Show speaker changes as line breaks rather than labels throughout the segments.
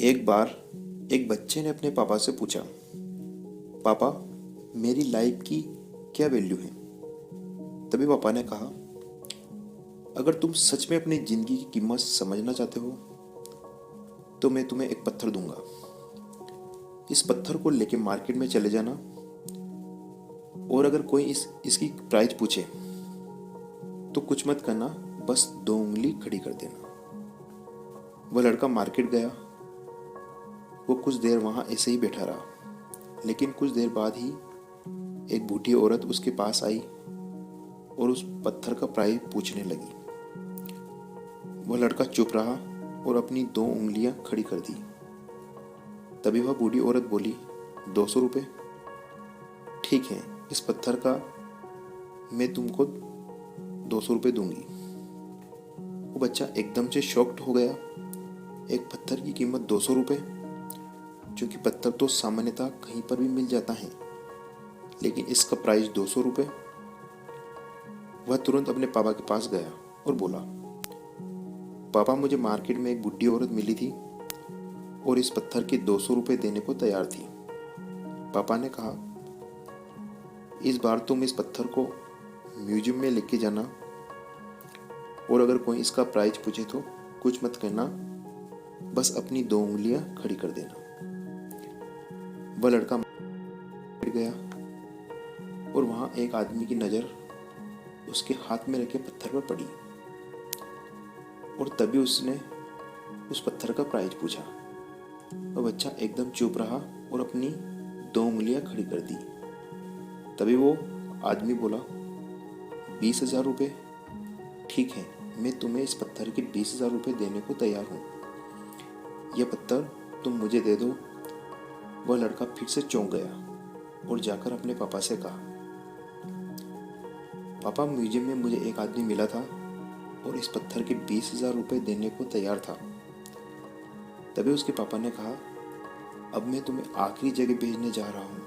एक बार एक बच्चे ने अपने पापा से पूछा, पापा मेरी लाइफ की क्या वैल्यू है। तभी पापा ने कहा, अगर तुम सच में अपनी जिंदगी की कीमत समझना चाहते हो तो मैं तुम्हें एक पत्थर दूंगा। इस पत्थर को लेके मार्केट में चले जाना और अगर कोई इसकी प्राइस पूछे तो कुछ मत करना, बस 2 उंगली खड़ी कर देना। वह लड़का मार्केट गया। वो कुछ देर वहां ऐसे ही बैठा रहा, लेकिन कुछ देर बाद ही एक बूढ़ी औरत उसके पास आई और उस पत्थर का प्राइस पूछने लगी। वह लड़का चुप रहा और अपनी 2 उंगलियां खड़ी कर दी। तभी वह बूढ़ी औरत बोली, 200 रुपये। ठीक है, इस पत्थर का मैं तुमको 200 रुपये दूंगी। वो बच्चा एकदम से शॉक्ड हो गया। एक पत्थर की कीमत 200 रुपये, जो कि पत्थर तो सामान्यतः कहीं पर भी मिल जाता है, लेकिन इसका प्राइस 200 रुपये। वह तुरंत अपने पापा के पास गया और बोला, पापा मुझे मार्केट में एक बुढ़ी औरत मिली थी और इस पत्थर के 200 रुपये देने को तैयार थी। पापा ने कहा, इस बार तुम इस पत्थर को म्यूजियम में लेके जाना और अगर कोई इसका प्राइस पूछे तो कुछ मत करना, बस अपनी 2 उंगलियां खड़ी कर देना। वह लड़का बैठ गया और वहां एक आदमी की नजर उसके हाथ में रखे पत्थर पर पड़ी और तभी उसने उस पत्थर का प्राइस पूछा। वह बच्चा एकदम चुप रहा और अपनी 2 उंगलियां खड़ी कर दी। तभी वो आदमी बोला, 20,000 रुपये। ठीक है, मैं तुम्हें इस पत्थर के 20,000 रुपये देने को तैयार हूँ। यह पत्थर तुम मुझे दे दो। वह लड़का फिर से चौंक गया और जाकर अपने पापा से कहा, पापा म्यूजियम में मुझे एक आदमी मिला था और इस पत्थर के 20,000 रुपये देने को तैयार था। तभी उसके पापा ने कहा, अब मैं तुम्हें आखिरी जगह भेजने जा रहा हूँ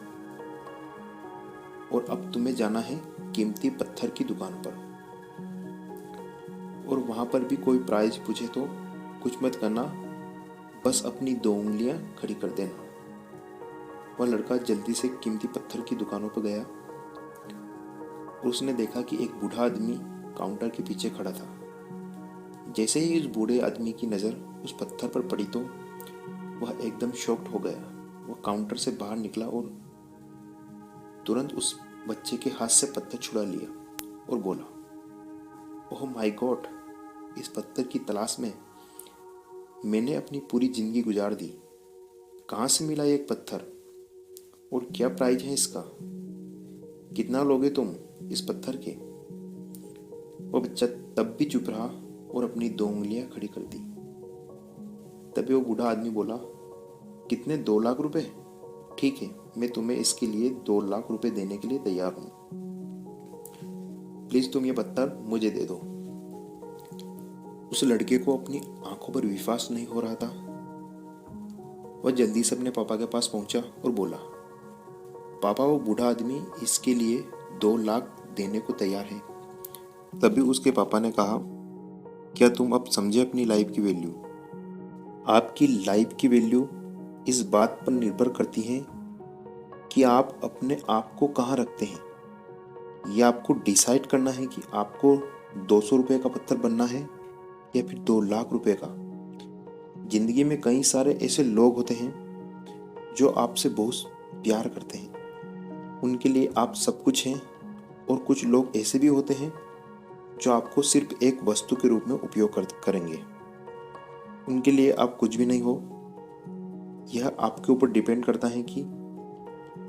और अब तुम्हें जाना है कीमती पत्थर की दुकान पर, और वहां पर भी कोई प्राइस पूछे तो कुछ मत करना, बस अपनी 2 उंगलियां खड़ी कर देना। वह लड़का जल्दी से कीमती पत्थर की दुकानों पर गया और उसने देखा कि एक बूढ़ा आदमी काउंटर के पीछे खड़ा था। जैसे ही उस बूढ़े आदमी की नज़र उस पत्थर पर पड़ी तो वह एकदम शॉक्ड हो गया। वह काउंटर से बाहर निकला और तुरंत उस बच्चे के हाथ से पत्थर छुड़ा लिया और बोला, ओह माय गॉड, इस पत्थर की तलाश में मैंने अपनी पूरी जिंदगी गुजार दी। कहाँ से मिला ये एक पत्थर और क्या प्राइस है इसका? कितना लोगे तुम इस पत्थर के? वो बच्चा तब भी चुप रहा और अपनी 2 उंगलियां खड़ी कर दी। तभी वो बूढ़ा आदमी बोला, कितने? 2 लाख रुपए? ठीक है, मैं तुम्हें इसके लिए 2 लाख रुपए देने के लिए तैयार हूं। प्लीज तुम ये पत्थर मुझे दे दो। उस लड़के को अपनी आंखों पर विश्वास नहीं हो रहा था। वह जल्दी से अपने पापा के पास पहुंचा और बोला, पापा वो बूढ़ा आदमी इसके लिए 2 लाख देने को तैयार है। तभी उसके पापा ने कहा, क्या तुम अब समझे अपनी लाइफ की वैल्यू? आपकी लाइफ की वैल्यू इस बात पर निर्भर करती है कि आप अपने आप को कहाँ रखते हैं। यह आपको डिसाइड करना है कि आपको 200 रुपये का पत्थर बनना है या फिर 2 लाख रुपए का। जिंदगी में कई सारे ऐसे लोग होते हैं जो आपसे बहुत प्यार करते हैं, उनके लिए आप सब कुछ हैं, और कुछ लोग ऐसे भी होते हैं जो आपको सिर्फ एक वस्तु के रूप में उपयोग करेंगे। उनके लिए आप कुछ भी नहीं हो। यह आपके ऊपर डिपेंड करता है कि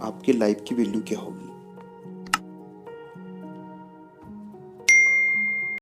आपके लाइफ की वैल्यू क्या होगी।